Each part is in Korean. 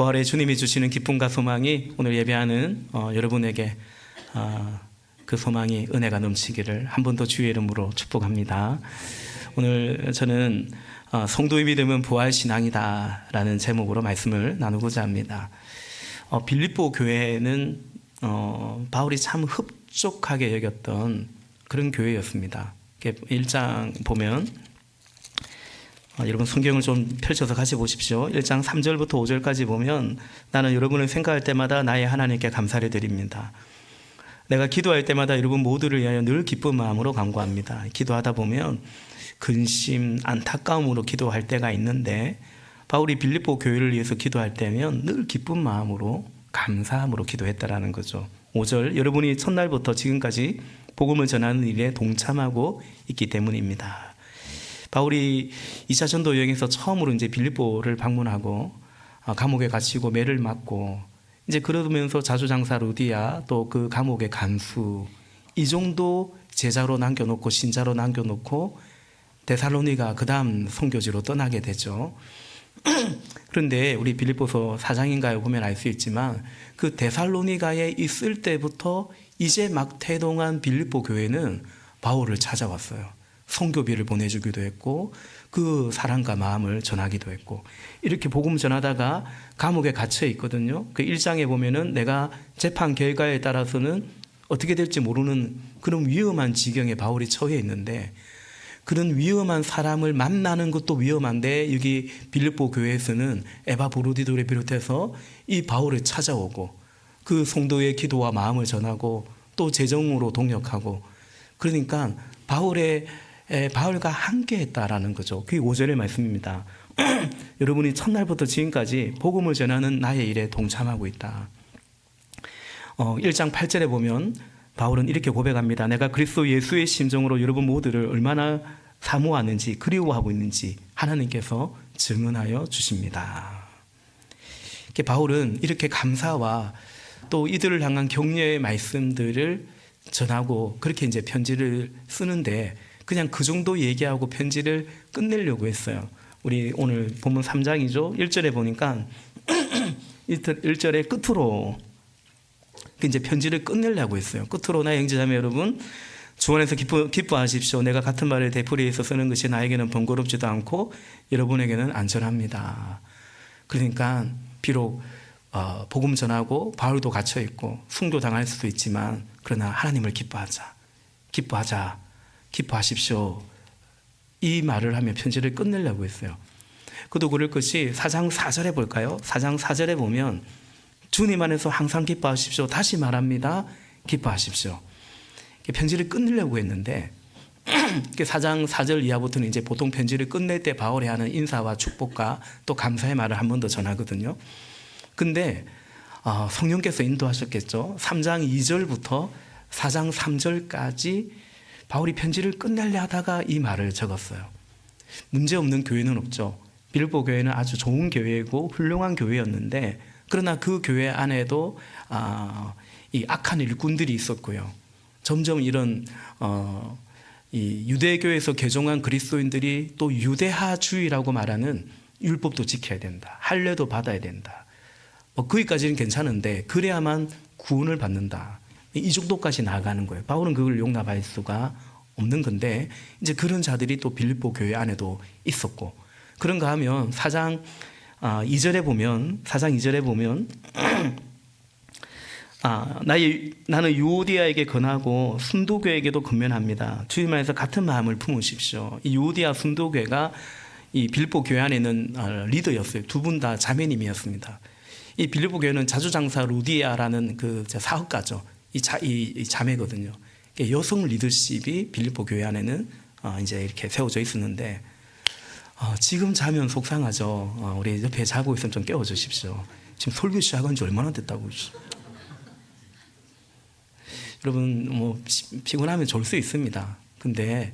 부활의 주님이 주시는 기쁨과 소망이 오늘 예배하는 여러분에게 그 소망이 은혜가 넘치기를 한 번 더 주의 이름으로 축복합니다. 오늘 저는 성도의 믿음은 부활 신앙이다 라는 제목으로 말씀을 나누고자 합니다. 빌립보 교회는 바울이 참 흡족하게 여겼던 그런 교회였습니다. 1장 보면 여러분 성경을 좀 펼쳐서 같이 보십시오. 1장 3절부터 5절까지 보면 나는 여러분을 생각할 때마다 나의 하나님께 감사를 드립니다. 내가 기도할 때마다 여러분 모두를 위하여 늘 기쁜 마음으로 간구합니다. 기도하다 보면 근심, 안타까움으로 기도할 때가 있는데 바울이 빌립보 교회를 위해서 기도할 때면 늘 기쁜 마음으로 감사함으로 기도했다라는 거죠. 5절 여러분이 첫날부터 지금까지 복음을 전하는 일에 동참하고 있기 때문입니다. 바울이 2차 전도 여행에서 처음으로 이제 빌립보를 방문하고 감옥에 갇히고 매를 맞고 이제 그러면서 자주장사 루디아 또 그 감옥의 간수 이 정도 제자로 남겨놓고 신자로 남겨놓고 데살로니가 그 다음 선교지로 떠나게 되죠. 그런데 우리 빌립보서 4장인가요 보면 알 수 있지만 그 데살로니가에 있을 때부터 이제 막 태동한 빌립보 교회는 바울을 찾아왔어요. 선교비를 보내주기도 했고 그 사랑과 마음을 전하기도 했고 이렇게 복음 전하다가 감옥에 갇혀 있거든요. 그 1장에 보면은 내가 재판 결과에 따라서는 어떻게 될지 모르는 그런 위험한 지경에 바울이 처해 있는데 그런 위험한 사람을 만나는 것도 위험한데 여기 빌립보 교회에서는 에바브로디도를 비롯해서 이 바울을 찾아오고 그 성도의 기도와 마음을 전하고 또 재정으로 동역하고 그러니까 바울과 함께 했다라는 거죠. 그게 5절의 말씀입니다. 여러분이 첫날부터 지금까지 복음을 전하는 나의 일에 동참하고 있다. 1장 8절에 보면 바울은 이렇게 고백합니다. 내가 그리스도 예수의 심정으로 여러분 모두를 얼마나 사모하는지 그리워하고 있는지 하나님께서 증언하여 주십니다. 바울은 이렇게 감사와 또 이들을 향한 격려의 말씀들을 전하고 그렇게 이제 편지를 쓰는데 그냥 그 정도 얘기하고 편지를 끝내려고 했어요. 우리 오늘 본문 3장이죠. 1절에 보니까 1절의 끝으로 이제 편지를 끝내려고 했어요. 끝으로 나 형제자매 여러분 주 안에서 기뻐하십시오. 내가 같은 말을 되풀이해서 쓰는 것이 나에게는 번거롭지도 않고 여러분에게는 안전합니다. 그러니까 비록 복음 전하고 바울도 갇혀 있고 순교당할 수도 있지만 그러나 하나님을 기뻐하십시오. 이 말을 하며 편지를 끝내려고 했어요. 그도 그럴 것이 4장 4절에 볼까요? 4장 4절에 보면 주님 안에서 항상 기뻐하십시오. 다시 말합니다. 기뻐하십시오. 편지를 끝내려고 했는데 4장 4절 이하부터는 이제 보통 편지를 끝낼 때 바울이 하는 인사와 축복과 또 감사의 말을 한 번 더 전하거든요. 근데 성령께서 인도하셨겠죠. 3장 2절부터 4장 3절까지 바울이 편지를 끝내려 하다가 이 말을 적었어요. 문제없는 교회는 없죠. 빌립보 교회는 아주 좋은 교회이고 훌륭한 교회였는데 그러나 그 교회 안에도 이 악한 일꾼들이 있었고요. 점점 이런 이 유대교에서 개종한 그리스도인들이 또 유대하주의라고 말하는 율법도 지켜야 된다. 할례도 받아야 된다. 거기까지는 괜찮은데 그래야만 구원을 받는다. 이 정도까지 나아가는 거예요. 바울은 그걸 용납할 수가 없는 건데 이제 그런 자들이 또 빌립보 교회 안에도 있었고 그런가 하면 4장 2절에 보면 나는 유오디아에게 권하고 순도교에게도 권면합니다. 주님 안에서 같은 마음을 품으십시오. 이 유오디아 순도교가 이 빌립보 교회 안에 있는 리더였어요. 두 분 다 자매님이었습니다. 이 빌립보 교회는 자주장사 루디아라는 그 사업가죠. 이 자매거든요. 여성 리더십이 빌립보 교회 안에는 이제 이렇게 세워져 있었는데 지금 자면 속상하죠. 우리 옆에 자고 있으면 좀 깨워주십시오. 지금 설교 시작한 지 얼마나 됐다고. 여러분 뭐 피곤하면 졸 수 있습니다. 근데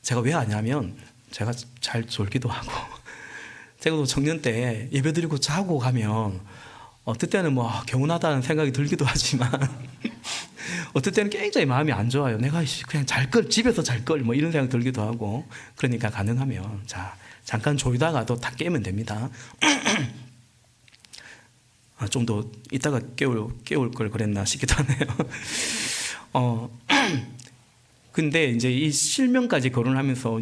제가 왜 아냐면 제가 잘 졸기도 하고 제가 또 청년 때 예배드리고 자고 가면 어떨 때는 뭐 개운하다는 생각이 들기도 하지만 어떨 때는 굉장히 마음이 안 좋아요. 내가 그냥 집에서 잘 걸 뭐 이런 생각 들기도 하고 그러니까 가능하면 잠깐 졸다가도 다 깨면 됩니다. 좀 더 이따가 깨울 걸 그랬나 싶기도 하네요. 근데 이제 이 실명까지 결혼하면서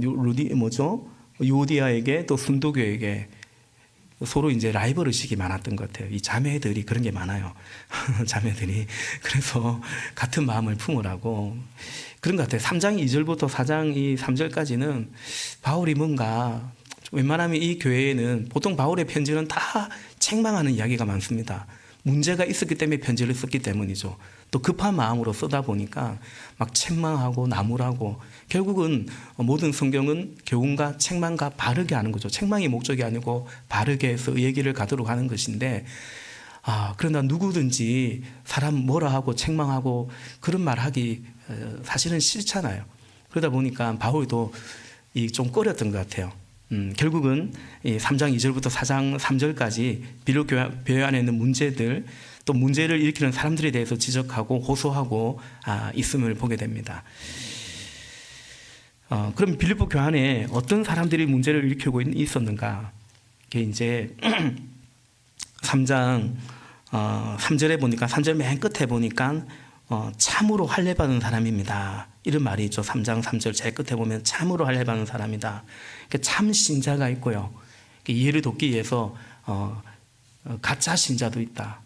요디아에게 또 순도교에게 서로 이제 라이벌 의식이 많았던 것 같아요. 이 자매들이 그런 게 많아요. 자매들이. 그래서 같은 마음을 품으라고 그런 것 같아요. 3장 2절부터 4장 3절까지는 바울이 뭔가 웬만하면 이 교회에는 보통 바울의 편지는 다 책망하는 이야기가 많습니다. 문제가 있었기 때문에 편지를 썼기 때문이죠. 또 급한 마음으로 쓰다 보니까 막 책망하고 나무라고 결국은 모든 성경은 교훈과 책망과 바르게 하는 거죠. 책망이 목적이 아니고 바르게 해서 얘기를 가도록 하는 것인데 그러나 누구든지 사람 뭐라 하고 책망하고 그런 말 하기 사실은 싫잖아요. 그러다 보니까 바울도 좀 꺼렸던 것 같아요. 결국은 3장 2절부터 4장 3절까지 빌립보 교회 안에 있는 문제들 또 문제를 일으키는 사람들에 대해서 지적하고 호소하고 있음을 보게 됩니다. 그럼 빌립보 교회 안에 어떤 사람들이 문제를 일으키고 있었는가? 이게 이제 3장 3절에 보니까 3절 맨 끝에 보니까 참으로 할례받은 사람입니다. 이런 말이 있죠. 3장 3절 제일 끝에 보면 참으로 할례받은 사람이다. 참 신자가 있고요. 이해를 돕기 위해서 가짜 신자도 있다.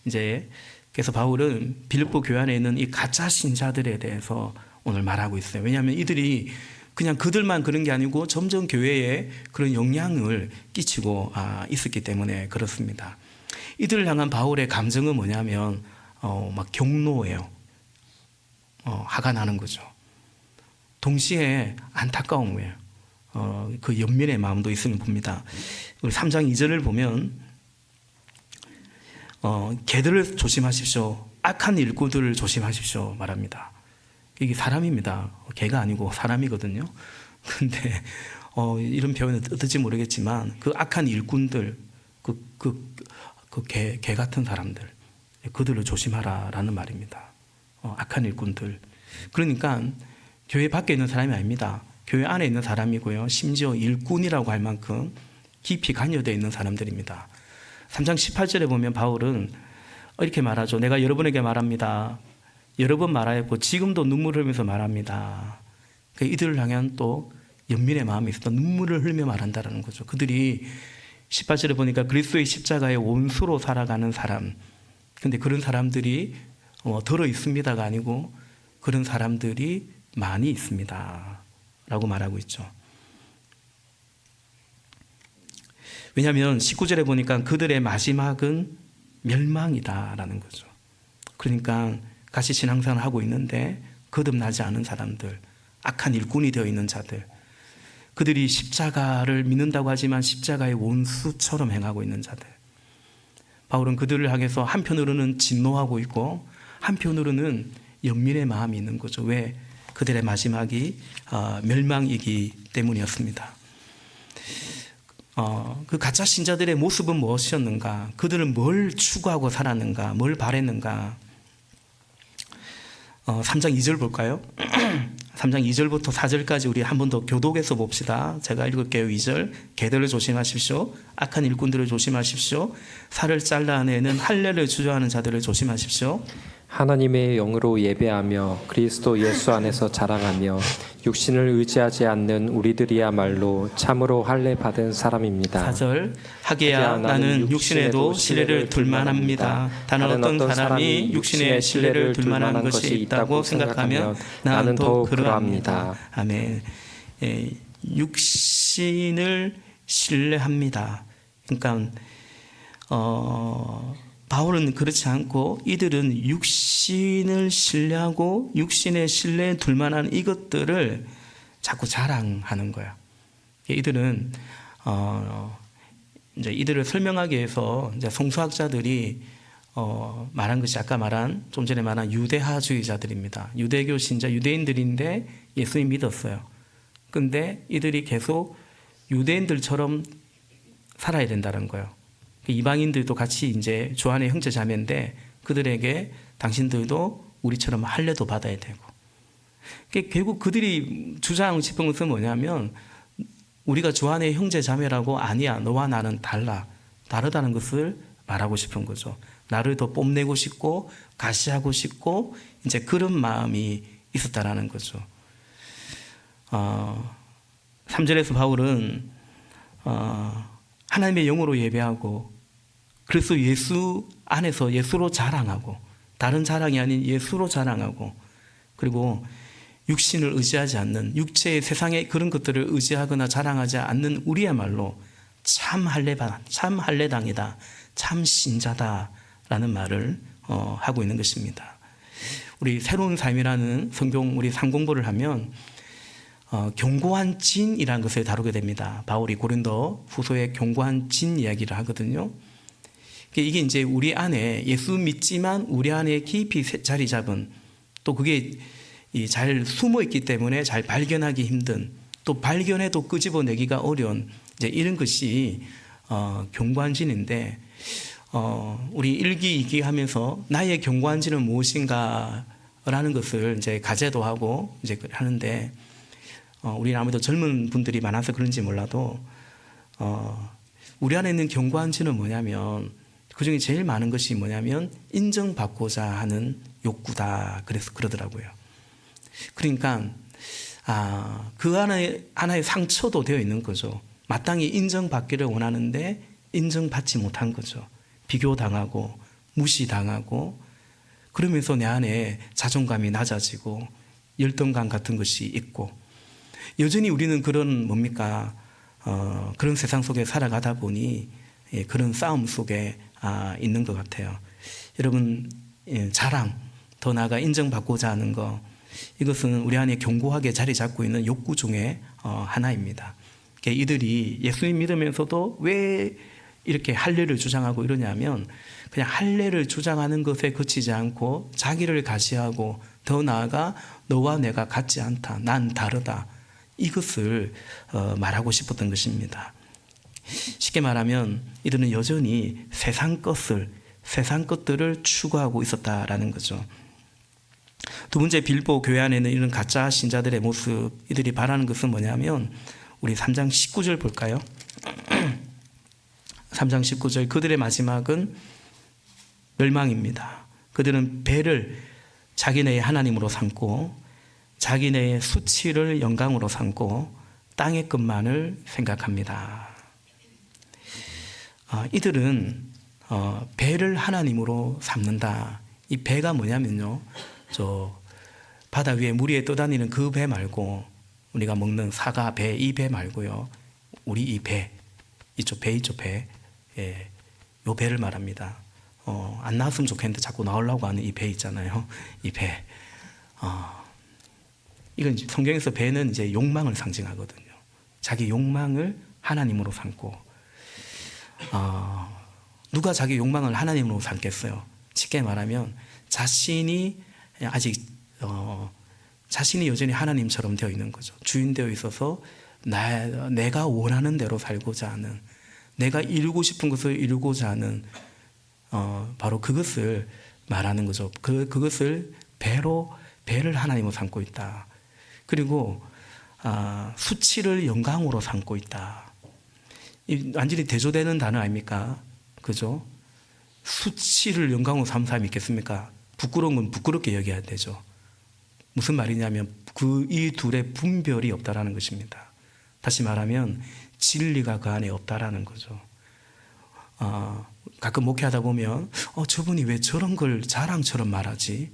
이제 그래서 바울은 빌립보 교회 안에 있는 이 가짜 신자들에 대해서 오늘 말하고 있어요. 왜냐하면 이들이 그냥 그들만 그런 게 아니고 점점 교회에 그런 영향을 끼치고 있었기 때문에 그렇습니다. 이들을 향한 바울의 감정은 뭐냐면 막 경노예요. 화가 나는 거죠. 동시에 안타까운 거예요. 그 연민의 마음도 있음을 봅니다. 우리 3장 2절을 보면 개들을 조심하십시오. 악한 일꾼들을 조심하십시오 말합니다. 이게 사람입니다. 개가 아니고 사람이거든요. 근데 이런 표현은 어떨지 모르겠지만 그 악한 일꾼들, 개 같은 사람들, 그들을 조심하라라는 말입니다. 악한 일꾼들. 그러니까 교회 밖에 있는 사람이 아닙니다. 교회 안에 있는 사람이고요. 심지어 일꾼이라고 할 만큼 깊이 관여되어 있는 사람들입니다. 3장 18절에 보면 바울은 이렇게 말하죠. 내가 여러분에게 말합니다. 여러 번 말하였고 지금도 눈물을 흘리면서 말합니다. 이들을 향한 또 연민의 마음이 있어서 눈물을 흘리며 말한다는 거죠. 그들이 18절에 보니까 그리스도의 십자가의 원수로 살아가는 사람. 근데 그런 사람들이 덜어 있습니다가 아니고 그런 사람들이 많이 있습니다. 라고 말하고 있죠. 왜냐하면 19절에 보니까 그들의 마지막은 멸망이다라는 거죠. 그러니까 같이 신앙생활을 하고 있는데 거듭나지 않은 사람들, 악한 일꾼이 되어 있는 자들, 그들이 십자가를 믿는다고 하지만 십자가의 원수처럼 행하고 있는 자들. 바울은 그들을 향해서 한편으로는 진노하고 있고 한편으로는 연민의 마음이 있는 거죠. 왜? 그들의 마지막이 멸망이기 때문이었습니다. 그 가짜 신자들의 모습은 무엇이었는가? 그들은 뭘 추구하고 살았는가? 뭘 바랬는가? 3장 2절 볼까요? 3장 2절부터 4절까지 우리 한 번 더 교독해서 봅시다. 제가 읽을게요. 2절. 개들을 조심하십시오. 악한 일꾼들을 조심하십시오. 살을 잘라내는 할례를 주저하는 자들을 조심하십시오. 하나님의 영으로 예배하며 그리스도 예수 안에서 자랑하며 육신을 의지하지 않는 우리들이야말로 참으로 할례 받은 사람입니다. 4절. 하게야 나는 육신에도 신뢰를 둘만합니다. 다른 어떤 사람이 육신에 신뢰를 둘만한 것이 있다고 생각하면 나는 더욱 그러합니다. 아멘. 육신을 신뢰합니다. 그러니까 바울은 그렇지 않고 이들은 육신을 신뢰하고 육신의 신뢰에 둘만한 이것들을 자꾸 자랑하는 거야. 이들은 이제 이들을 설명하기 위해서 이제 성서학자들이 말한 것이 아까 말한 좀 전에 말한 유대하주의자들입니다. 유대교 신자 유대인들인데 예수님 믿었어요. 근데 이들이 계속 유대인들처럼 살아야 된다는 거예요. 이방인들도 같이 이제 주 안의 형제 자매인데 그들에게 당신들도 우리처럼 할례도 받아야 되고. 결국 그들이 주장 싶은 것은 뭐냐면 우리가 주 안의 형제 자매라고 아니야. 너와 나는 달라. 다르다는 것을 말하고 싶은 거죠. 나를 더 뽐내고 싶고 가시하고 싶고 이제 그런 마음이 있었다라는 거죠. 3절에서 바울은 하나님의 영으로 예배하고 그래서 예수 안에서 예수로 자랑하고 다른 자랑이 아닌 예수로 자랑하고 그리고 육신을 의지하지 않는 육체의 세상의 그런 것들을 의지하거나 자랑하지 않는 우리야말로 참 할례당이다, 참 신자다라는 말을 하고 있는 것입니다. 우리 새로운 삶이라는 성경 우리 상공부를 하면 견고한 진이라는 것을 다루게 됩니다. 바울이 고린도 후서에 견고한 진 이야기를 하거든요. 이게 이제 우리 안에 예수 믿지만 우리 안에 깊이 자리 잡은 또 그게 잘 숨어 있기 때문에 잘 발견하기 힘든 또 발견해도 끄집어내기가 어려운 이제 이런 것이 견고한 진인데 우리 일기 이기 하면서 나의 견고한 진은 무엇인가라는 것을 이제 가제도 하고 이제 하는데 우리는 아무래도 젊은 분들이 많아서 그런지 몰라도 우리 안에 있는 견고한 진은 뭐냐면 그 중에 제일 많은 것이 뭐냐면 인정받고자 하는 욕구다. 그래서 그러더라고요. 그러니까 그 안에 하나의 상처도 되어 있는 거죠. 마땅히 인정받기를 원하는데 인정받지 못한 거죠. 비교당하고 무시당하고 그러면서 내 안에 자존감이 낮아지고 열등감 같은 것이 있고 여전히 우리는 그런 뭡니까 그런 세상 속에 살아가다 보니 그런 싸움 속에 있는 것 같아요. 여러분 자랑 더 나아가 인정받고자 하는 거 이것은 우리 안에 견고하게 자리 잡고 있는 욕구 중에 하나입니다. 이들이 예수님 믿으면서도 왜 이렇게 할례를 주장하고 이러냐면 그냥 할례를 주장하는 것에 그치지 않고 자기를 가시하고 더 나아가 너와 내가 같지 않다, 난 다르다 이것을 말하고 싶었던 것입니다. 쉽게 말하면 이들은 여전히 세상 것들을 추구하고 있었다라는 거죠. 두 번째 빌보 교회 안에는 이런 가짜 신자들의 모습 이들이 바라는 것은 뭐냐면 우리 3장 19절 볼까요? 3장 19절 그들의 마지막은 멸망입니다. 그들은 배를 자기네의 하나님으로 삼고 자기네의 수치를 영광으로 삼고 땅의 것만을 생각합니다. 이들은 배를 하나님으로 삼는다. 이 배가 뭐냐면요, 저 바다 위에 물 위에 떠다니는 그 배 말고 우리가 먹는 사과 배 이 배 말고요. 우리 이 배, 이쪽 배, 요 배를 말합니다. 안 나왔으면 좋겠는데 자꾸 나오려고 하는 이 배 있잖아요. 이 배. 이건 성경에서 배는 이제 욕망을 상징하거든요. 자기 욕망을 하나님으로 삼고, 누가 자기 욕망을 하나님으로 삼겠어요? 쉽게 말하면 자신이 아직 자신이 여전히 하나님처럼 되어 있는 거죠. 주인 되어 있어서 내가 원하는 대로 살고자 하는, 내가 이루고 싶은 것을 이루고자 하는 바로 그것을 말하는 거죠. 그것을 배를 하나님으로 삼고 있다. 그리고 수치를 영광으로 삼고 있다. 이 완전히 대조되는 단어 아닙니까? 그죠? 수치를 영광으로 삼는 사람이 있겠습니까? 부끄러운 건 부끄럽게 여겨야 되죠. 무슨 말이냐면 이 둘의 분별이 없다라는 것입니다. 다시 말하면 진리가 그 안에 없다라는 거죠. 가끔 목회하다 보면 저분이 왜 저런 걸 자랑처럼 말하지?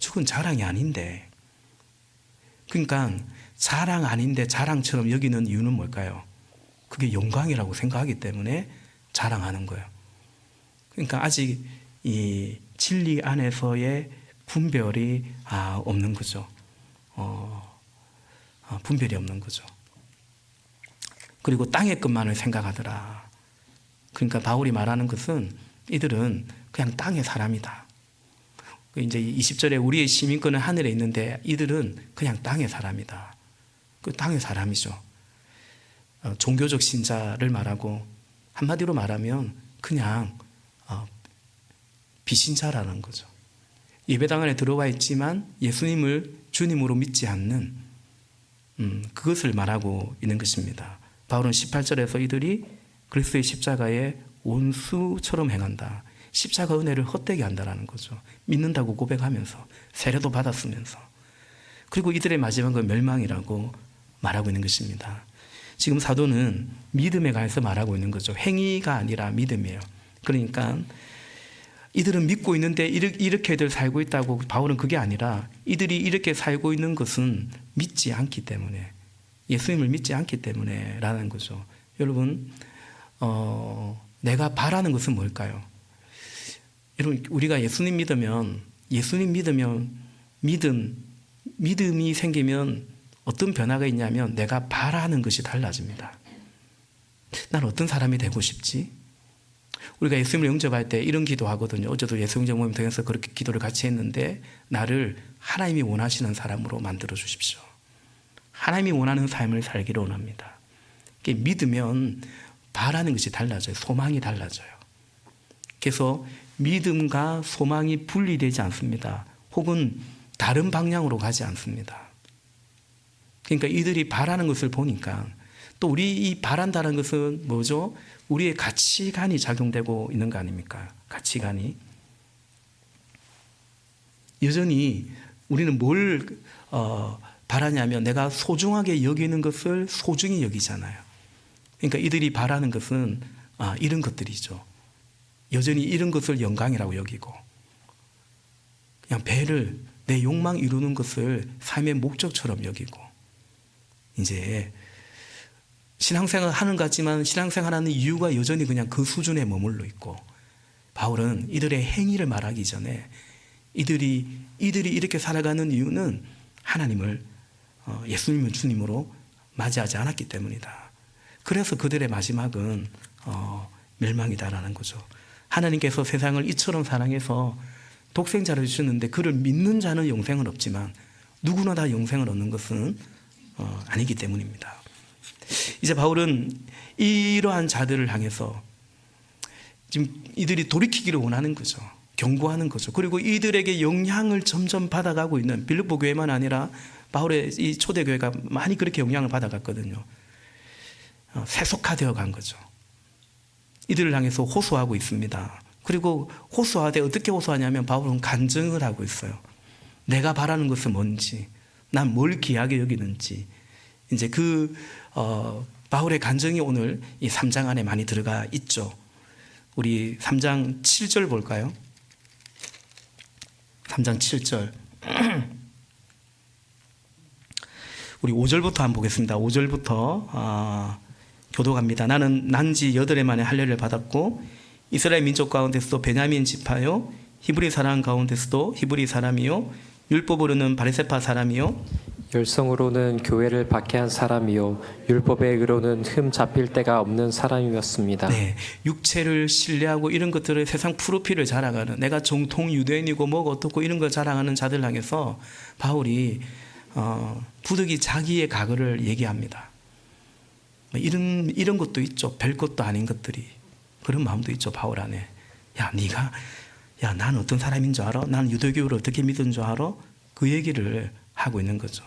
저건 자랑이 아닌데. 그러니까 자랑 아닌데 자랑처럼 여기는 이유는 뭘까요? 그게 영광이라고 생각하기 때문에 자랑하는 거예요. 그러니까 아직 이 진리 안에서의 분별이 없는 거죠. 분별이 없는 거죠. 그리고 땅의 것만을 생각하더라. 그러니까 바울이 말하는 것은 이들은 그냥 땅의 사람이다. 이제 20절에 우리의 시민권은 하늘에 있는데 이들은 그냥 땅의 사람이다. 그 땅의 사람이죠. 종교적 신자를 말하고 한마디로 말하면 그냥 비신자라는 거죠. 예배당 안에 들어와 있지만 예수님을 주님으로 믿지 않는 그것을 말하고 있는 것입니다. 바울은 18절에서 이들이 그리스도의 십자가에 원수처럼 행한다. 십자가 은혜를 헛되게 한다라는 거죠. 믿는다고 고백하면서 세례도 받았으면서, 그리고 이들의 마지막은 멸망이라고 말하고 있는 것입니다. 지금 사도는 믿음에 관해서 말하고 있는 거죠. 행위가 아니라 믿음이에요. 그러니까 이들은 믿고 있는데 이렇게들 살고 있다고, 바울은 그게 아니라 이들이 이렇게 살고 있는 것은 믿지 않기 때문에, 예수님을 믿지 않기 때문에 라는 거죠. 여러분, 내가 바라는 것은 뭘까요? 여러분, 우리가 예수님 믿으면 믿음이 생기면 어떤 변화가 있냐면 내가 바라는 것이 달라집니다. 난 어떤 사람이 되고 싶지? 우리가 예수님을 영접할 때 이런 기도하거든요. 어제도 예수영접 모임 통해서 그렇게 기도를 같이 했는데, 나를 하나님이 원하시는 사람으로 만들어 주십시오. 하나님이 원하는 삶을 살기를 원합니다. 믿으면 바라는 것이 달라져요. 소망이 달라져요. 그래서 믿음과 소망이 분리되지 않습니다. 혹은 다른 방향으로 가지 않습니다. 그러니까 이들이 바라는 것을 보니까, 또 우리 이 바란다는 것은 뭐죠? 우리의 가치관이 작용되고 있는 거 아닙니까? 가치관이. 여전히 우리는 뭘 바라냐면 내가 소중하게 여기는 것을 소중히 여기잖아요. 그러니까 이들이 바라는 것은 이런 것들이죠. 여전히 이런 것을 영광이라고 여기고, 그냥 배를, 내 욕망 이루는 것을 삶의 목적처럼 여기고, 이제 신앙생활 하는 것 같지만 신앙생활 하는 이유가 여전히 그냥 그 수준에 머물러 있고, 바울은 이들의 행위를 말하기 전에 이들이 이렇게 살아가는 이유는 하나님을, 예수님을 주님으로 맞이하지 않았기 때문이다. 그래서 그들의 마지막은 멸망이다라는 거죠. 하나님께서 세상을 이처럼 사랑해서 독생자를 주셨는데 그를 믿는 자는 영생은 없지만 누구나 다 영생을 얻는 것은 아니기 때문입니다. 이제 바울은 이러한 자들을 향해서 지금 이들이 돌이키기를 원하는 거죠. 경고하는 거죠. 그리고 이들에게 영향을 점점 받아가고 있는, 빌립보 교회만 아니라 바울의 이 초대교회가 많이 그렇게 영향을 받아갔거든요. 세속화되어 간 거죠. 이들을 향해서 호소하고 있습니다. 그리고 호소하되 어떻게 호소하냐면 바울은 간증을 하고 있어요. 내가 바라는 것은 뭔지, 난 뭘 귀하게 여기는지. 이제 바울의 간증이 오늘 이 3장 안에 많이 들어가 있죠. 우리 3장 7절 볼까요? 3장 7절. 우리 5절부터 한번 보겠습니다. 5절부터 교독합니다. 나는 난지 8해 만에 할례를 받았고 이스라엘 민족 가운데서도 베냐민 지파요, 히브리 사람 가운데서도 히브리 사람이요, 율법으로는 바리새파 사람이요, 열성으로는 교회를 박해한 사람이요, 율법의 의로는 흠 잡힐 데가 없는 사람이었습니다. 네, 육체를 신뢰하고 이런 것들을 세상 프로필을 자랑하는, 내가 정통 유대인이고 뭐가 어떻고 이런 걸 자랑하는 자들 향해서 바울이 부득이 자기의 과거를 얘기합니다. 이런 것도 있죠. 별 것도 아닌 것들이. 그런 마음도 있죠, 바울 안에. 난 어떤 사람인 줄 알아? 난 유대교를 어떻게 믿은 줄 알아? 그 얘기를 하고 있는 거죠.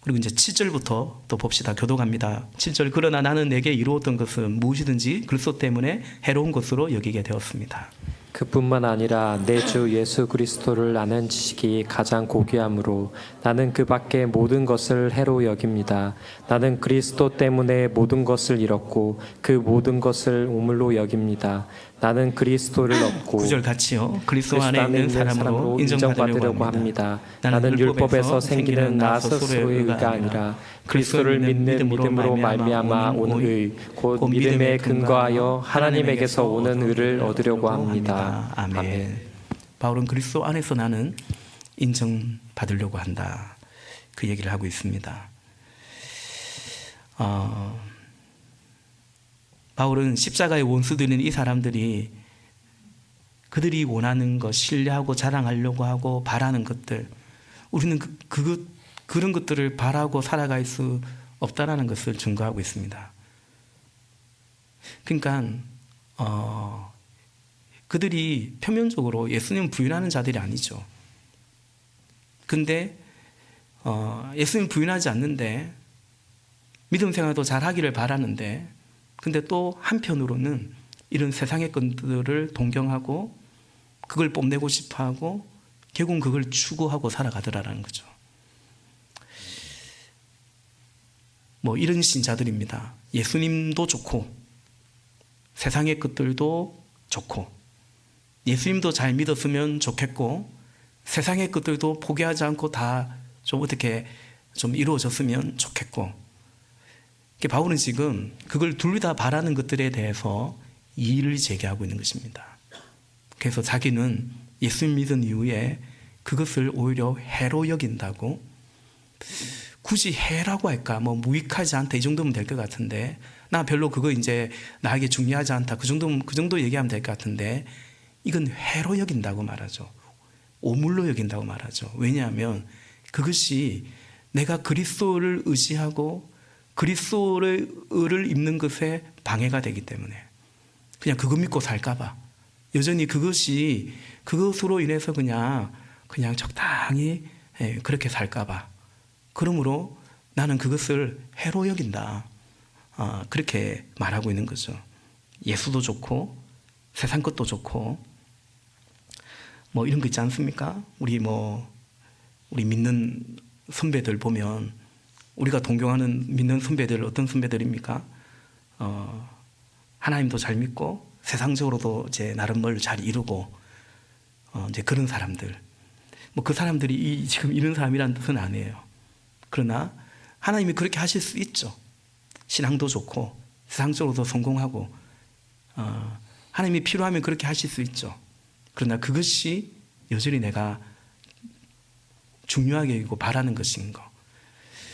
그리고 이제 7절부터 또 봅시다. 교독합니다. 7절. 그러나 나는 내게 이루었던 것은 무엇이든지 그리스도 때문에 해로운 것으로 여기게 되었습니다. 그뿐만 아니라 내 주 예수 그리스도를 아는 지식이 가장 고귀함으로 나는 그 밖의 모든 것을 해로 여깁니다. 나는 그리스도 때문에 모든 것을 잃었고 그 모든 것을 우물로 여깁니다. 나는 그리스도를 얻고 9절 같이요. 그리스도 안에 있는 사람으로 인정받으려고 합니다. 나는 율법에서 생기는 나 스스로의 의가 아니라 그리스도를 믿는 믿음으로 말미암아 온 의, 곧 믿음에 근거하여 하나님에게서 오는 의를 얻으려고 합니다. 아멘. 바울은 그리스도 안에서 나는 인정받으려고 한다. 그 얘기를 하고 있습니다. 바울은 십자가의 원수들인 이 사람들이 그들이 원하는 것, 신뢰하고 자랑하려고 하고 바라는 것들, 우리는 그런 것들을 바라고 살아갈 수 없다라는 것을 증거하고 있습니다. 그러니까 그들이 표면적으로 예수님 부인하는 자들이 아니죠. 근데 예수님 부인하지 않는데 믿음 생활도 잘 하기를 바라는데, 근데 또 한편으로는 이런 세상의 것들을 동경하고 그걸 뽐내고 싶어하고 결국은 그걸 추구하고 살아가더라라는 거죠. 뭐 이런 신자들입니다. 예수님도 좋고 세상의 것들도 좋고 예수님도 잘 믿었으면 좋겠고 세상의 것들도 포기하지 않고 다 좀 어떻게 좀 이루어졌으면 좋겠고, 바울은 지금 그걸 둘 다 바라는 것들에 대해서 이의를 제기하고 있는 것입니다. 그래서 자기는 예수님 믿은 이후에 그것을 오히려 해로 여긴다고, 굳이 해라고 할까, 뭐 무익하지 않다 이 정도면 될 것 같은데, 나 별로 그거 이제 나에게 중요하지 않다 그 정도 얘기하면 될 것 같은데, 이건 해로 여긴다고 말하죠. 오물로 여긴다고 말하죠. 왜냐하면 그것이 내가 그리스도를 의지하고 그리스도를 입는 것에 방해가 되기 때문에, 그냥 그거 믿고 살까봐 여전히 그것으로 인해서 그냥 적당히 그렇게 살까봐, 그러므로 나는 그것을 해로 여긴다, 그렇게 말하고 있는 거죠. 예수도 좋고 세상 것도 좋고 뭐 이런 거 있지 않습니까? 우리 믿는 선배들 보면, 우리가 동경하는 믿는 선배들 어떤 선배들입니까? 하나님도 잘 믿고 세상적으로도 이제 나름 뭘 잘 이루고 이제 그런 사람들, 뭐 그 사람들이 지금 이런 사람이라는 뜻은 아니에요. 그러나 하나님이 그렇게 하실 수 있죠. 신앙도 좋고 세상적으로도 성공하고 하나님이 필요하면 그렇게 하실 수 있죠. 그러나 그것이 여전히 내가 중요하게 여기고 바라는 것인 거,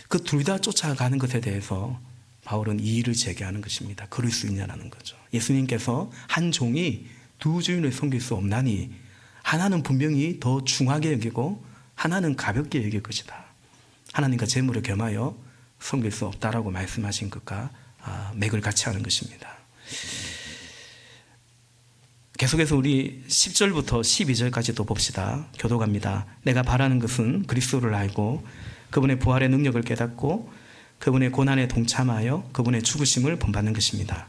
그 둘 다 쫓아가는 것에 대해서 바울은 이의를 제기하는 것입니다. 그럴 수 있냐라는 거죠. 예수님께서 한 종이 두 주인을 섬길 수 없나니 하나는 분명히 더 중하게 여기고 하나는 가볍게 여길 것이다. 하나님과 재물을 겸하여 섬길 수 없다라고 말씀하신 것과 맥을 같이 하는 것입니다. 계속해서 우리 10절부터 12절까지 또 봅시다. 교독합니다. 내가 바라는 것은 그리스도를 알고 그분의 부활의 능력을 깨닫고 그분의 고난에 동참하여 그분의 죽으심을 본받는 것입니다.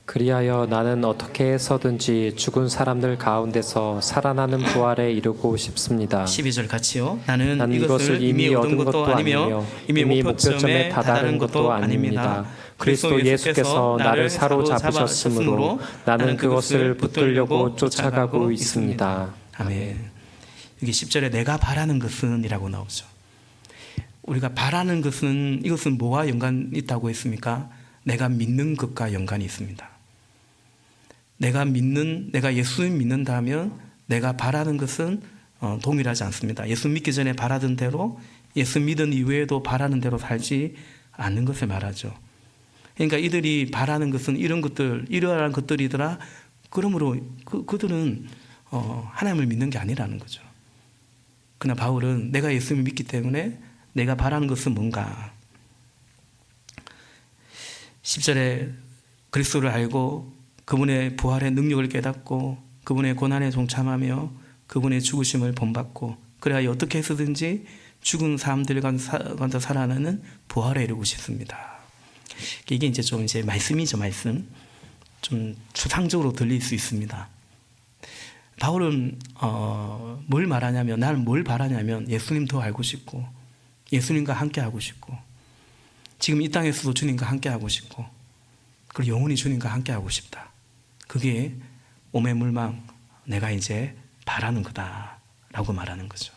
그리하여 나는 어떻게 해서든지 죽은 사람들 가운데서 살아나는 부활에 이르고 싶습니다. 12절 같이요. 나는 이것을 이미 얻은 것도 아니며 이미 목표점에 다다른 것도 아닙니다. 그리스도 예수께서 나를 사로잡으셨으므로 나는 그것을 붙들려고 쫓아가고 있습니다. 아멘. 여기 10절에 내가 바라는 것은 이라고 나오죠. 우리가 바라는 것은, 이것은 뭐와 연관이 있다고 했습니까? 내가 믿는 것과 연관이 있습니다. 내가 예수님 믿는다 하면 내가 바라는 것은 동일하지 않습니다. 예수 믿기 전에 바라던 대로, 예수 믿은 이후에도 바라는 대로 살지 않는 것을 말하죠. 그러니까 이들이 바라는 것은 이런 것들, 이러한 것들이더라. 그러므로 그들은 하나님을 믿는 게 아니라는 거죠. 그러나 바울은 내가 예수님을 믿기 때문에 내가 바라는 것은 뭔가, 10절에 그리스도를 알고 그분의 부활의 능력을 깨닫고 그분의 고난에 동참하며 그분의 죽으심을 본받고, 그래야 어떻게 해서든지 죽은 사람들 가운데 살아나는 부활에 이르고 싶습니다. 이게 이제 말씀이죠, 말씀. 좀 추상적으로 들릴 수 있습니다. 바울은 뭘 말하냐면, 나는 뭘 바라냐면 예수님 더 알고 싶고 예수님과 함께 하고 싶고 지금 이 땅에서도 주님과 함께 하고 싶고 그리고 영원히 주님과 함께 하고 싶다. 그게 오매물망 내가 이제 바라는 거다라고 말하는 거죠.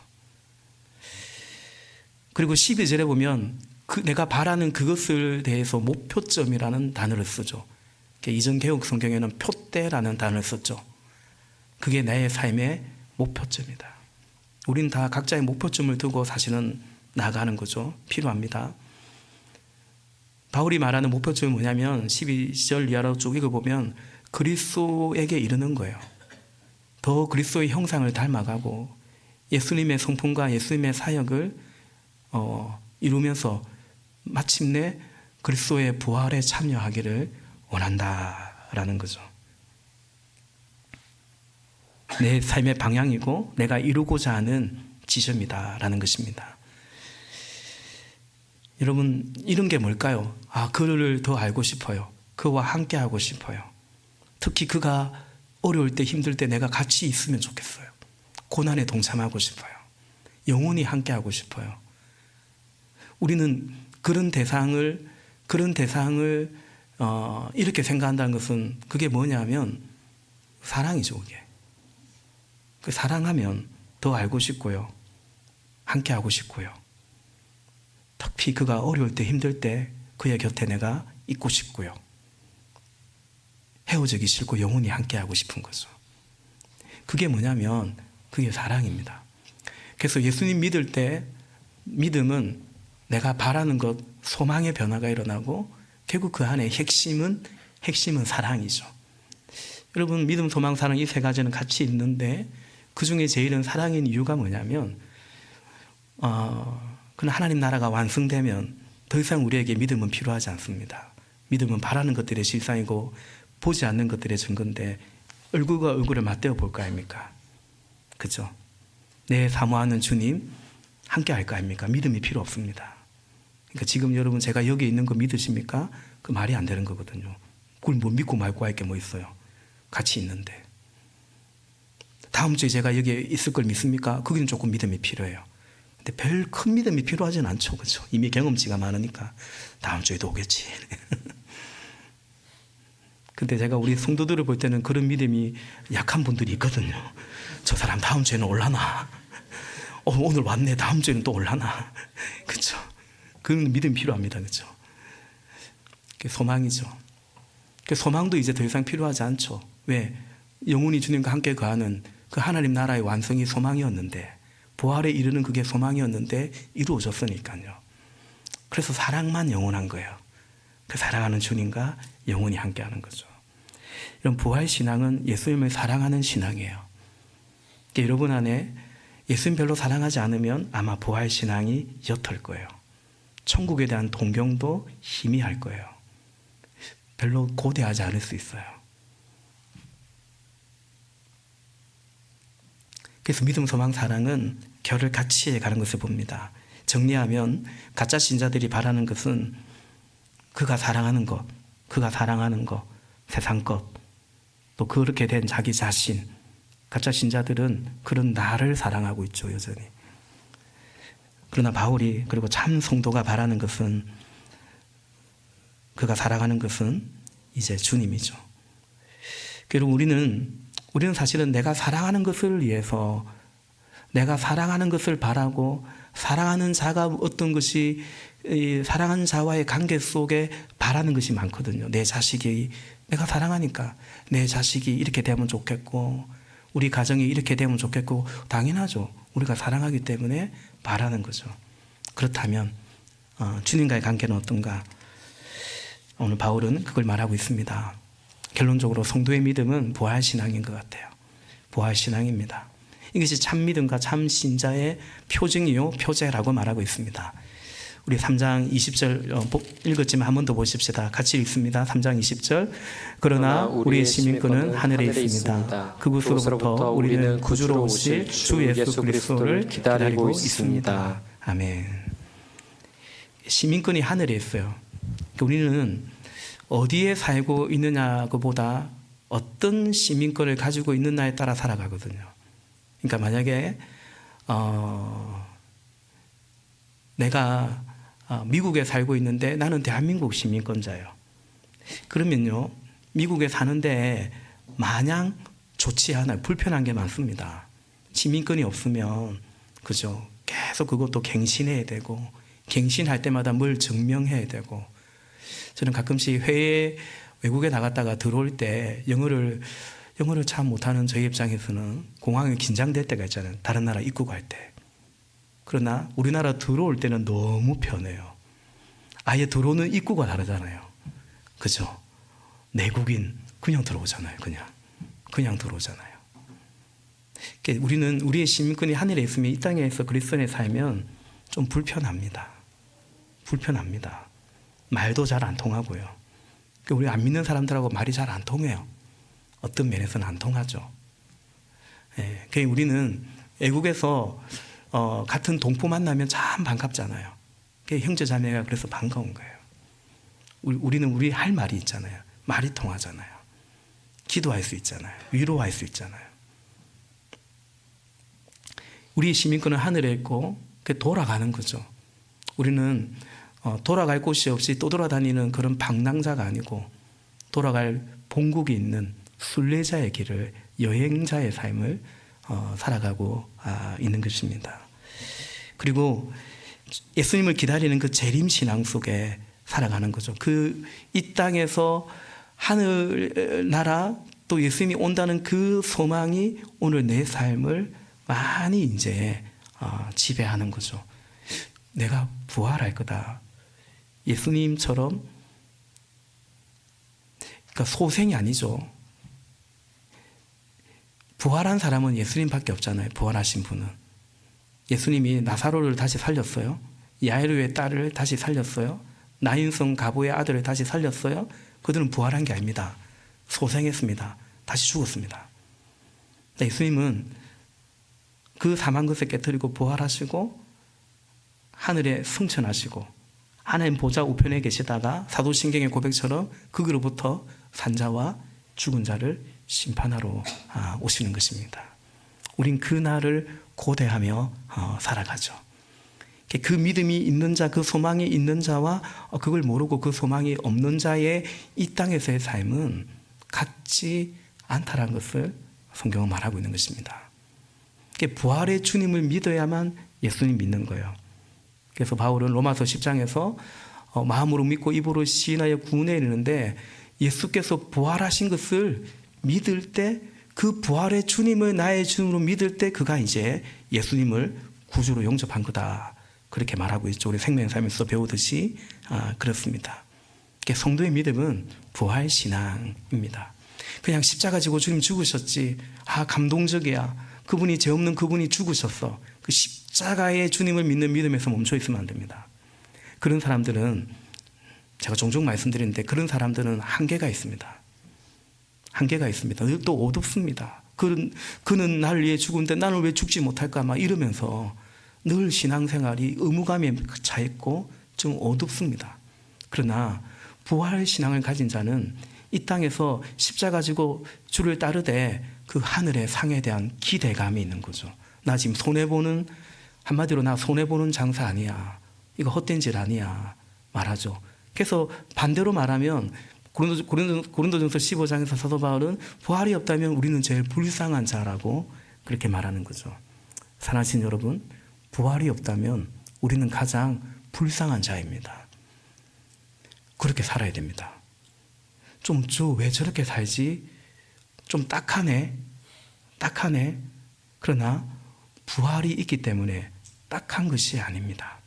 그리고 12절에 보면 내가 바라는 그것을 대해서 목표점이라는 단어를 쓰죠. 이전 개혁 성경에는 표대라는 단어를 썼죠. 그게 나의 삶의 목표점이다. 우린 다 각자의 목표점을 두고 사실은 나아가는 거죠. 필요합니다. 바울이 말하는 목표점이 뭐냐면 12절 이하로 쭉 읽어보면 그리스도에게 이르는 거예요. 더 그리스도의 형상을 닮아가고 예수님의 성품과 예수님의 사역을 이루면서 마침내 그리스도의 부활에 참여하기를 원한다라는 거죠. 내 삶의 방향이고 내가 이루고자 하는 지점이다라는 것입니다. 여러분, 이런 게 뭘까요? 그를 더 알고 싶어요. 그와 함께 하고 싶어요. 특히 그가 어려울 때 힘들 때 내가 같이 있으면 좋겠어요. 고난에 동참하고 싶어요. 영원히 함께하고 싶어요. 우리는 그런 대상을 이렇게 생각한다는 것은 그게 뭐냐면 사랑이죠. 그게. 그 사랑하면 더 알고 싶고요. 함께하고 싶고요. 특히 그가 어려울 때 힘들 때 그의 곁에 내가 있고 싶고요. 헤어지기 싫고 영원히 함께하고 싶은 거죠. 그게 뭐냐면 그게 사랑입니다. 그래서 예수님 믿을 때 믿음은 내가 바라는 것, 소망의 변화가 일어나고 결국 그 안에 핵심은 사랑이죠. 여러분 믿음, 소망, 사랑 이 세 가지는 같이 있는데 그 중에 제일은 사랑인 이유가 뭐냐면 그는 하나님 나라가 완성되면 더 이상 우리에게 믿음은 필요하지 않습니다. 믿음은 바라는 것들의 실상이고 보지 않는 것들의 증거인데 얼굴과 얼굴을 맞대어 볼 거 아닙니까? 그죠? 내 사모하는 주님 함께 할 거 아닙니까? 믿음이 필요 없습니다. 그러니까 지금 여러분 제가 여기 있는 거 믿으십니까? 그 말이 안 되는 거거든요. 그걸 뭐 믿고 말고 할 게 뭐 있어요? 같이 있는데. 다음 주에 제가 여기 있을 걸 믿습니까? 거기는 조금 믿음이 필요해요. 근데 별 큰 믿음이 필요하진 않죠. 그죠? 이미 경험치가 많으니까 다음 주에도 오겠지. 근데 제가 우리 성도들을 볼 때는 그런 믿음이 약한 분들이 있거든요. 저 사람 다음 주에는 올라나? 오늘 왔네. 다음 주에는 또 올라나? 그렇죠? 그런 믿음이 필요합니다. 그렇죠? 그게 소망이죠. 그 소망도 이제 더 이상 필요하지 않죠. 왜? 영원히 주님과 함께 거하는 그 하나님 나라의 완성이 소망이었는데 부활에 이르는 그게 소망이었는데 이루어졌으니까요. 그래서 사랑만 영원한 거예요. 그 사랑하는 주님과 영원히 함께하는 거죠. 이런 부활신앙은 예수님을 사랑하는 신앙이에요. 그러니까 여러분 안에 예수님 별로 사랑하지 않으면 아마 부활신앙이 옅을 거예요. 천국에 대한 동경도 희미할 거예요. 별로 고대하지 않을 수 있어요. 그래서 믿음, 소망, 사랑은 결을 같이 해가는 것을 봅니다. 정리하면 가짜 신자들이 바라는 것은 그가 사랑하는 것, 세상 것, 또 그렇게 된 자기 자신. 가짜 신자들은 그런 나를 사랑하고 있죠, 여전히. 그러나 바울이 그리고 참 성도가 바라는 것은 그가 사랑하는 것은 이제 주님이죠. 그리고 우리는 사실은 내가 사랑하는 것을 위해서 내가 사랑하는 것을 바라고 사랑하는 자가 어떤 것이 사랑하는 자와의 관계 속에 바라는 것이 많거든요. 내 자식이 내가 사랑하니까 내 자식이 이렇게 되면 좋겠고 우리 가정이 이렇게 되면 좋겠고 당연하죠. 우리가 사랑하기 때문에 바라는 거죠. 그렇다면 주님과의 관계는 어떤가? 오늘 바울은 그걸 말하고 있습니다. 결론적으로 성도의 믿음은 부활신앙인 것 같아요. 부활신앙입니다. 이것이 참 믿음과 참 신자의 표징이요 표제라고 말하고 있습니다. 우리 3장 20절 읽었지만 한 번 더 보십시다. 같이 읽습니다. 3장 20절. 그러나 우리의 시민권은 하늘에 있습니다. 그곳으로부터 우리는 구주로 오실 주 예수 그리스도를 기다리고 있습니다. 아멘. 시민권이 하늘에 있어요. 우리는 어디에 살고 있느냐보다 어떤 시민권을 가지고 있느냐에 따라 살아가거든요. 그러니까 만약에 내가 미국에 살고 있는데 나는 대한민국 시민권자예요. 그러면요, 미국에 사는데 마냥 좋지 않아요. 불편한 게 많습니다. 시민권이 없으면, 그죠? 계속 그것도 갱신해야 되고, 갱신할 때마다 뭘 증명해야 되고, 저는 가끔씩 외국에 나갔다가 들어올 때 영어를 참 못하는 저희 입장에서는 공항에 긴장될 때가 있잖아요. 다른 나라 입국할 때. 그러나 우리나라 들어올 때는 너무 편해요. 아예 들어오는 입구가 다르잖아요. 그죠? 내국인 그냥 들어오잖아요. 그냥 들어오잖아요. 그러니까 우리는 우리의 시민권이 하늘에 있으면 이 땅에서 그리스도 안에 살면 좀 불편합니다. 말도 잘 안 통하고요. 그러니까 우리 안 믿는 사람들하고 말이 잘 안 통해요. 어떤 면에서는 안 통하죠. 예, 그러니까 우리는 외국에서 같은 동포 만나면 참 반갑잖아요. 형제 자매가 그래서 반가운 거예요. 우리는 우리 할 말이 있잖아요. 말이 통하잖아요. 기도할 수 있잖아요. 위로할 수 있잖아요. 우리 시민권은 하늘에 있고 돌아가는 거죠. 우리는 돌아갈 곳이 없이 떠돌아다니는 그런 방랑자가 아니고 돌아갈 본국이 있는 순례자의 길을, 여행자의 삶을 살아가고 있는 것입니다. 그리고 예수님을 기다리는 그 재림신앙 속에 살아가는 거죠. 이 땅에서 하늘나라 또 예수님이 온다는 그 소망이 오늘 내 삶을 많이 이제 지배하는 거죠. 내가 부활할 거다. 예수님처럼, 그러니까 소생이 아니죠. 부활한 사람은 예수님밖에 없잖아요. 부활하신 분은. 예수님이 나사로를 다시 살렸어요. 야이로의 딸을 다시 살렸어요. 나인성 가부의 아들을 다시 살렸어요. 그들은 부활한 게 아닙니다. 소생했습니다. 다시 죽었습니다. 예수님은 그 사망 것을 깨뜨리고 부활하시고 하늘에 승천하시고 하나님 보좌 우편에 계시다가 사도신경의 고백처럼 거기로부터 산자와 죽은 자를 심판하러 오시는 것입니다. 우린 그 날을 고대하며 살아가죠. 그 믿음이 있는 자, 그 소망이 있는 자와 그걸 모르고 그 소망이 없는 자의 이 땅에서의 삶은 같지 않다라는 것을 성경은 말하고 있는 것입니다. 부활의 주님을 믿어야만 예수님 믿는 거예요. 그래서 바울은 로마서 10장에서 마음으로 믿고 입으로 시인하여 구원에 이르는데 예수께서 부활하신 것을 믿을 때, 그 부활의 주님을 나의 주님으로 믿을 때 그가 이제 예수님을 구주로 영접한 거다. 그렇게 말하고 있죠. 우리 생명의 삶에서 배우듯이 그렇습니다. 성도의 믿음은 부활신앙입니다. 그냥 십자가 지고 주님 죽으셨지, 감동적이야, 그분이 죄 없는 그분이 죽으셨어, 그 십자가의 주님을 믿는 믿음에서 멈춰 있으면 안 됩니다. 그런 사람들은, 제가 종종 말씀드리는데, 그런 사람들은 한계가 있습니다. 한계가 있습니다. 또 어둡습니다. 그는 나를 위해 죽은데 나는 왜 죽지 못할까 막 이러면서 늘 신앙생활이 의무감에 차 있고 좀 어둡습니다. 그러나 부활 신앙을 가진 자는 이 땅에서 십자가 지고 주를 따르되 그 하늘의 상에 대한 기대감이 있는 거죠. 나 지금 손해보는, 한마디로 나 손해보는 장사 아니야, 이거 헛된 질 아니야 말하죠. 그래서 반대로 말하면 고린도전서 15장에서 사도 바울은 부활이 없다면 우리는 제일 불쌍한 자라고 그렇게 말하는 거죠. 사랑하신 여러분, 부활이 없다면 우리는 가장 불쌍한 자입니다. 그렇게 살아야 됩니다. 왜 저렇게 살지? 좀 딱하네. 그러나 부활이 있기 때문에 딱한 것이 아닙니다.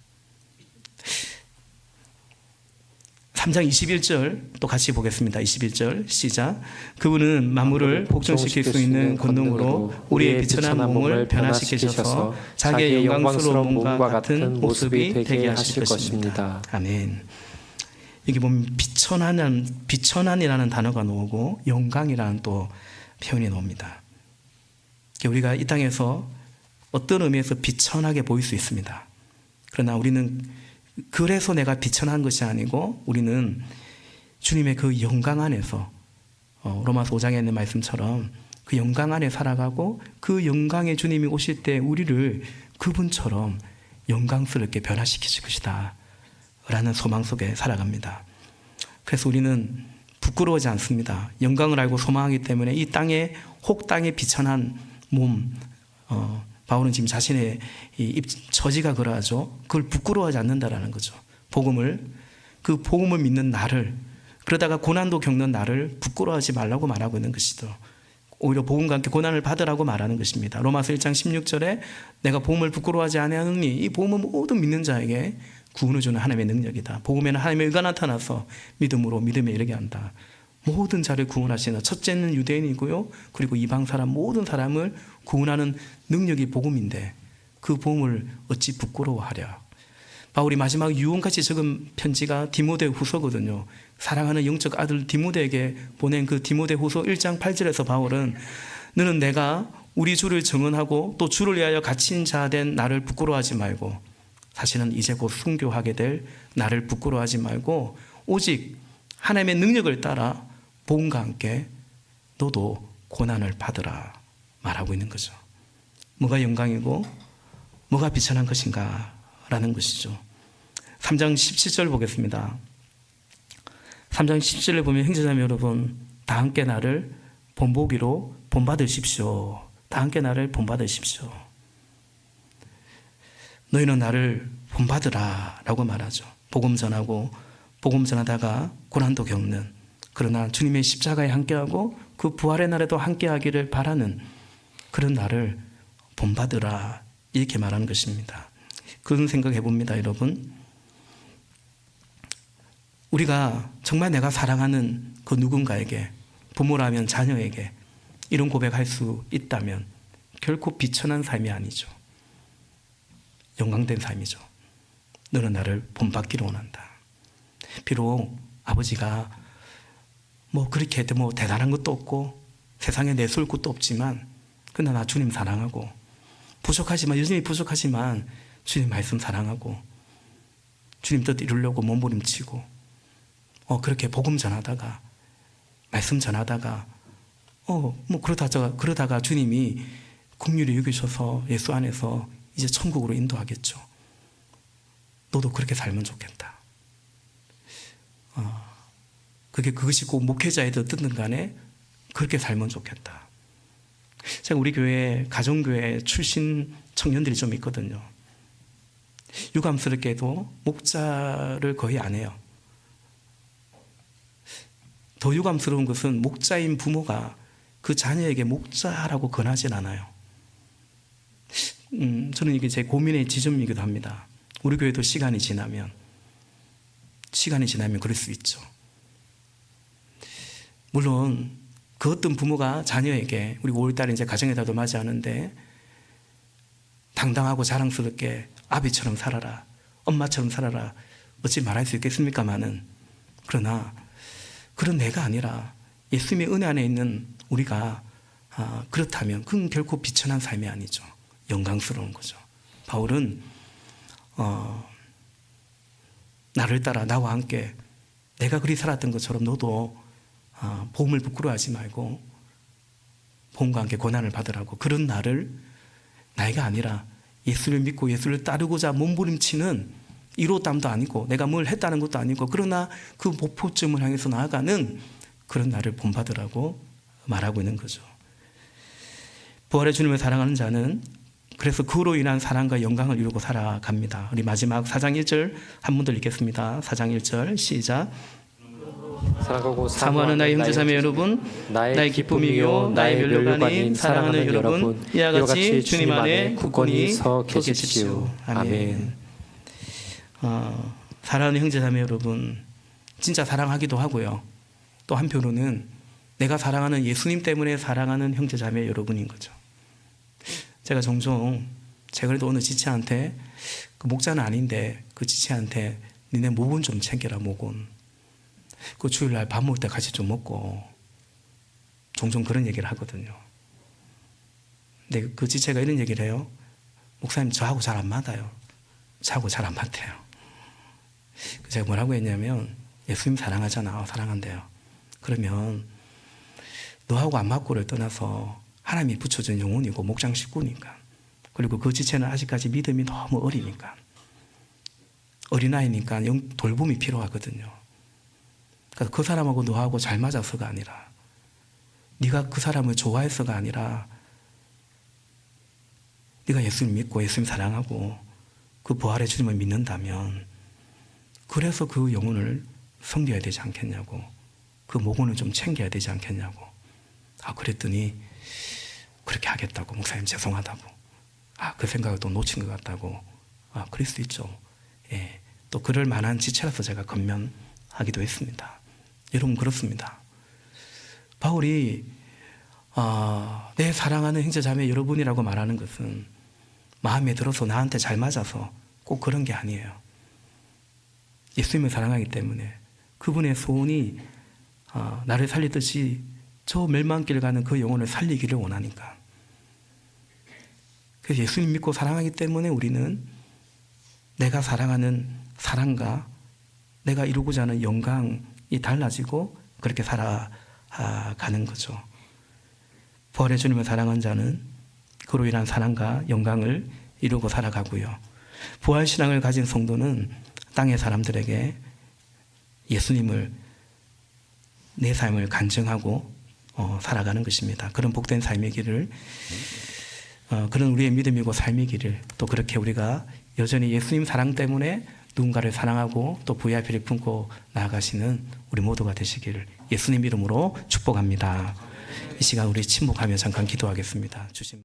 3장 21절 또 같이 보겠습니다. 21절 시작. 그분은 만물을 복종시킬 수 있는 권능으로 우리의 비천한 몸을 변화시키셔서 자기의 영광스러운 몸과 같은 모습이 되게 하실 것입니다. 아멘. 여기 보면 비천한이라는 단어가 나오고 영광이라는 또 표현이 나옵니다. 우리가 이 땅에서 어떤 의미에서 비천하게 보일 수 있습니다. 그러나 우리는 그래서 내가 비천한 것이 아니고 우리는 주님의 그 영광 안에서 로마서 5장에 있는 말씀처럼 그 영광 안에 살아가고 그 영광의 주님이 오실 때 우리를 그분처럼 영광스럽게 변화시키실 것이다 라는 소망 속에 살아갑니다. 그래서 우리는 부끄러워하지 않습니다. 영광을 알고 소망하기 때문에 이 땅에 혹당에 비천한 몸, 바울은 지금 자신의 처지가 그러하죠. 그걸 부끄러워하지 않는다라는 거죠. 그 복음을 믿는 나를, 그러다가 고난도 겪는 나를 부끄러워하지 말라고 말하고 있는 것이죠. 오히려 복음과 함께 고난을 받으라고 말하는 것입니다. 로마서 1장 16절에 내가 복음을 부끄러워하지 아니하느니 이 복음은 모든 믿는 자에게 구원을 주는 하나님의 능력이다. 복음에는 하나님의 의가 나타나서 믿음으로 믿음에 이르게 한다. 모든 자를 구원하시는, 첫째는 유대인이고요, 그리고 이방 사람 모든 사람을 구원하는 능력이 복음인데 그 복음을 어찌 부끄러워하랴. 바울이 마지막 유언같이 적은 편지가 디모데 후서거든요. 사랑하는 영적 아들 디모데에게 보낸 그 디모데 후서 1장 8절에서 바울은 너는 내가 우리 주를 증언하고 또 주를 위하여 갇힌 자 된 나를 부끄러워하지 말고, 사실은 이제 곧 순교하게 될 나를 부끄러워하지 말고 오직 하나님의 능력을 따라 복음과 함께 너도 고난을 받으라 말하고 있는 거죠. 뭐가 영광이고 뭐가 비천한 것인가 라는 것이죠. 3장 17절 보겠습니다. 3장 17절을 보면 형제자매 여러분, 다 함께 나를 본보기로 본받으십시오. 다 함께 나를 본받으십시오. 너희는 나를 본받으라 라고 말하죠. 복음 전하고 복음 전하다가 고난도 겪는, 그러나 주님의 십자가에 함께하고 그 부활의 날에도 함께하기를 바라는 그런 나를 본받으라, 이렇게 말하는 것입니다. 그런 생각해 봅니다, 여러분. 우리가 정말 내가 사랑하는 그 누군가에게, 부모라면 자녀에게 이런 고백할 수 있다면 결코 비천한 삶이 아니죠. 영광된 삶이죠. 너는 나를 본받기를 원한다. 비록 아버지가 그렇게 대단한 것도 없고 세상에 내세울 것도 없지만, 그러나 나 주님 사랑하고, 부족하지만, 여전히 부족하지만 주님 말씀 사랑하고 주님 뜻 이루려고 몸부림치고 그렇게 복음 전하다가, 말씀 전하다가 그러다가 주님이 긍휼히 여기셔서 예수 안에서 이제 천국으로 인도하겠죠. 너도 그렇게 살면 좋겠다. 그것이 꼭 목회자에도 듣는 간에 그렇게 살면 좋겠다. 제가 우리 교회 가정교회 출신 청년들이 좀 있거든요. 유감스럽게도 목자를 거의 안 해요. 더 유감스러운 것은 목자인 부모가 그 자녀에게 목자라고 권하진 않아요. 저는 이게 제 고민의 지점이기도 합니다. 우리 교회도 시간이 지나면 그럴 수 있죠. 물론 그 어떤 부모가 자녀에게, 우리 5월달에 이제 가정의 달도 맞이하는데, 당당하고 자랑스럽게 아비처럼 살아라, 엄마처럼 살아라, 어찌 말할 수 있겠습니까마는, 그러나 그런 내가 아니라 예수님의 은혜 안에 있는 우리가 그렇다면 그건 결코 비천한 삶이 아니죠. 영광스러운 거죠. 바울은 나를 따라 나와 함께 내가 그리 살았던 것처럼 너도 복음을 부끄러워하지 말고 복음과 함께 고난을 받으라고, 그런 나를, 나이가 아니라 예수를 믿고 예수를 따르고자 몸부림치는 이로땀도 아니고 내가 뭘 했다는 것도 아니고, 그러나 그 목표점을 향해서 나아가는 그런 나를 본받으라고 말하고 있는 거죠. 부활의 주님을 사랑하는 자는 그래서 그로 인한 사랑과 영광을 이루고 살아갑니다. 우리 마지막 4장 1절 한 번 더 읽겠습니다. 4장 1절 시작. 사랑하고 사모하는 나의 형제자매 여러분, 나의 기쁨이요 나의 멸류관인 사랑하는 여러분, 이와 같이 주님 안에 굳건히 서 계십시오. 아멘. 사랑하는 형제자매 여러분, 진짜 사랑하기도 하고요, 또 한편으로는 내가 사랑하는 예수님 때문에 사랑하는 형제자매 여러분인 거죠. 제가 종종, 제가 그래도 어느 지체한테, 그 목자는 아닌데 그 지체한테 니네 목은 좀 챙겨라, 목은. 그 주일날 밥 먹을 때 같이 좀 먹고, 종종 그런 얘기를 하거든요. 근데 그 지체가 이런 얘기를 해요. 목사님, 저하고 잘 안 맞아요. 저하고 잘 안 맞대요. 제가 뭐라고 했냐면, 예수님 사랑하잖아. 사랑한대요. 그러면 너하고 안 맞고를 떠나서 하나님이 붙여준 영혼이고 목장 식구니까, 그리고 그 지체는 아직까지 믿음이 너무 어리니까, 어린아이니까 돌봄이 필요하거든요. 그러니까 그 사람하고 너하고 잘 맞아서가 아니라, 네가 그 사람을 좋아해서가 아니라, 네가 예수님 믿고 예수님 사랑하고 그 부활의 주님을 믿는다면, 그래서 그 영혼을 섬겨야 되지 않겠냐고, 그 목혼을 좀 챙겨야 되지 않겠냐고. 그랬더니 그렇게 하겠다고, 목사님 죄송하다고, 그 생각을 또 놓친 것 같다고. 그럴 수 있죠. 예, 또 그럴 만한 지체라서 제가 건면하기도 했습니다. 여러분, 그렇습니다. 바울이 내 사랑하는 형제자매 여러분이라고 말하는 것은 마음에 들어서 나한테 잘 맞아서 꼭 그런 게 아니에요. 예수님을 사랑하기 때문에 그분의 소원이 나를 살리듯이 저 멸망길 가는 그 영혼을 살리기를 원하니까. 그래서 예수님 믿고 사랑하기 때문에 우리는 내가 사랑하는 사랑과 내가 이루고자 하는 영광이 달라지고 그렇게 살아가는 거죠. 부활의 주님을 사랑한 자는 그로 인한 사랑과 영광을 이루고 살아가고요. 부활신앙을 가진 성도는 땅의 사람들에게 예수님을 내 삶을 간증하고 살아가는 것입니다. 그런 복된 삶이기를, 그런 우리의 믿음이고 삶이기를, 또 그렇게 우리가 여전히 예수님 사랑 때문에 누군가를 사랑하고 또 VIP를 품고 나아가시는 우리 모두가 되시기를 예수님 이름으로 축복합니다. 이 시간 우리 침묵하며 잠깐 기도하겠습니다. 주님.